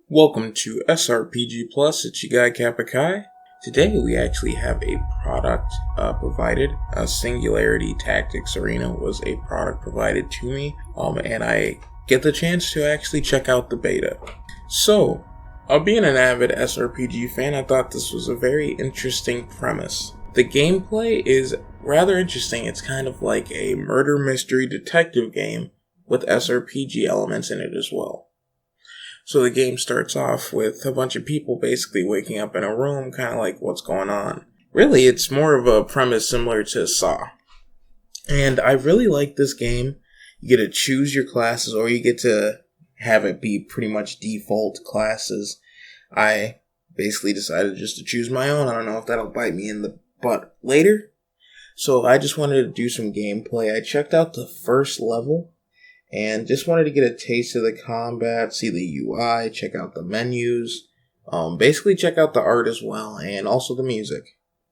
Welcome to SRPG Plus, it's your guy Kappa Kai. Today we actually have a product provided. Singularity Tactics Arena was a product provided to me, and I get the chance to actually check out the beta. So, being an avid SRPG fan, I thought this was a very interesting premise. The gameplay is rather interesting. It's kind of like a murder mystery detective game with SRPG elements in it as well. So the game starts off with a bunch of people basically waking up in a room, kind of like what's going on. Really, it's more of a premise similar to Saw. And I really like this game. You get to choose your classes, or you get to have it be pretty much default classes. I basically decided just to choose my own. I don't know if that'll bite me in the butt later. So I just wanted to do some gameplay. I checked out the first level and just wanted to get a taste of the combat, see the UI, check out the menus, basically check out the art as well, and also the music.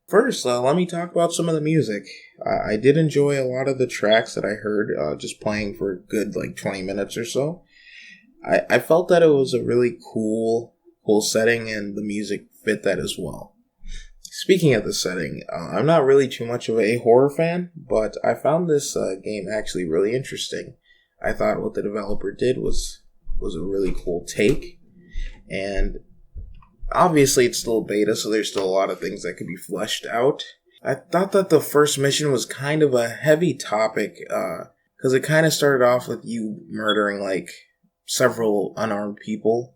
First, let me talk about some of the music. I did enjoy a lot of the tracks that I heard just playing for a good 20 minutes or so. I felt that it was a really cool setting, and the music fit that as well. Speaking of the setting, I'm not really too much of a horror fan, but I found this game actually really interesting. I thought what the developer did was a really cool take, and obviously it's still beta, so there's still a lot of things that could be fleshed out. I thought that the first mission was kind of a heavy topic, because it kind of started off with you murdering several unarmed people.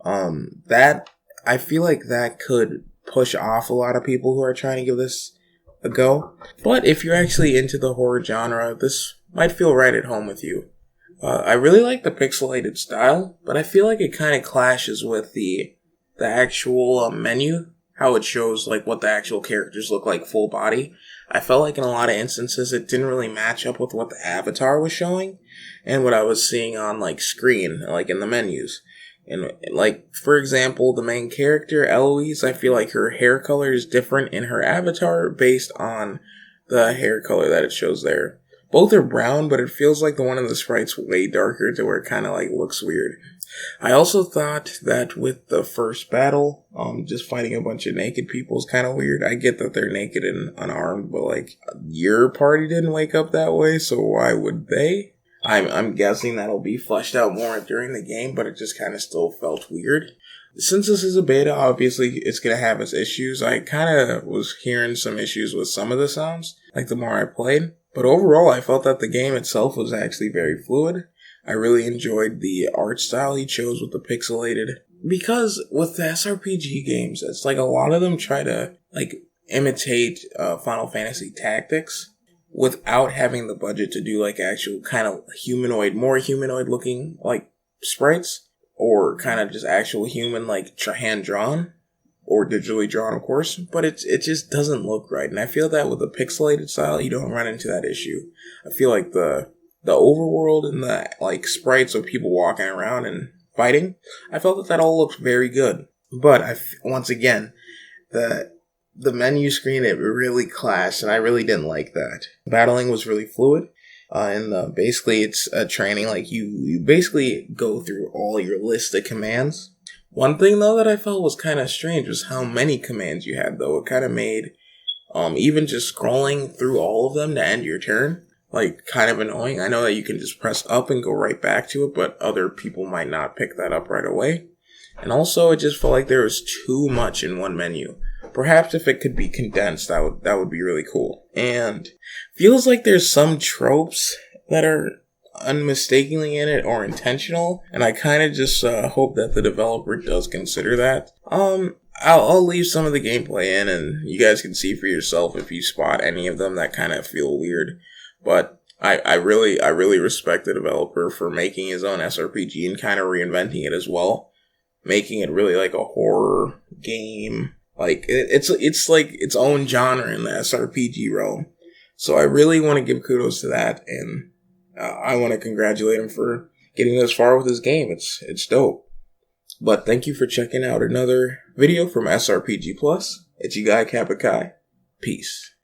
That I feel like that could push off a lot of people who are trying to give this a go. But if you're actually into the horror genre, this might feel right at home with you. I really like the pixelated style, but I feel like it kind of clashes with the actual menu, how it shows what the actual characters look like full body. I felt like in a lot of instances it didn't really match up with what the avatar was showing and what I was seeing on screen, in the menus. And for example, the main character, Eloise, I feel like her hair color is different in her avatar based on the hair color that it shows there. Both are brown, but it feels like the one in the sprite's way darker to where it kind of looks weird. I also thought that with the first battle, just fighting a bunch of naked people is kind of weird. I get that they're naked and unarmed, but your party didn't wake up that way, so why would they? I'm guessing that'll be fleshed out more during the game, but it just kind of still felt weird. Since this is a beta, obviously it's going to have its issues. I kind of was hearing some issues with some of the sounds, the more I played. But overall, I felt that the game itself was actually very fluid. I really enjoyed the art style he chose with the pixelated. Because with the SRPG games, it's a lot of them try to imitate Final Fantasy Tactics without having the budget to do actual kind of humanoid, more humanoid looking sprites, or kind of just actual human hand drawn. Or digitally drawn, of course, but it just doesn't look right. And I feel that with the pixelated style, you don't run into that issue. I feel like the overworld and the sprites of people walking around and fighting, I felt that all looks very good. But once again, the menu screen, it really clashed, and I really didn't like that. Battling was really fluid. And basically it's a training, you basically go through all your list of commands. One thing, though, that I felt was kind of strange was how many commands you had, though. It kind of made, even just scrolling through all of them to end your turn, kind of annoying. I know that you can just press up and go right back to it, but other people might not pick that up right away. And also, it just felt like there was too much in one menu. Perhaps if it could be condensed, that would be really cool. And feels like there's some tropes that are unmistakably in it or intentional, and I kind of just hope that the developer does consider that. I'll leave some of the gameplay in, and you guys can see for yourself if you spot any of them that kind of feel weird. But I really respect the developer for making his own SRPG and kind of reinventing it as well, making it really a horror game. It's its own genre in the SRPG realm. So I really want to give kudos to that, and I want to congratulate him for getting this far with his game. It's dope. But thank you for checking out another video from SRPG Plus. It's your guy Kappa Kai. Peace.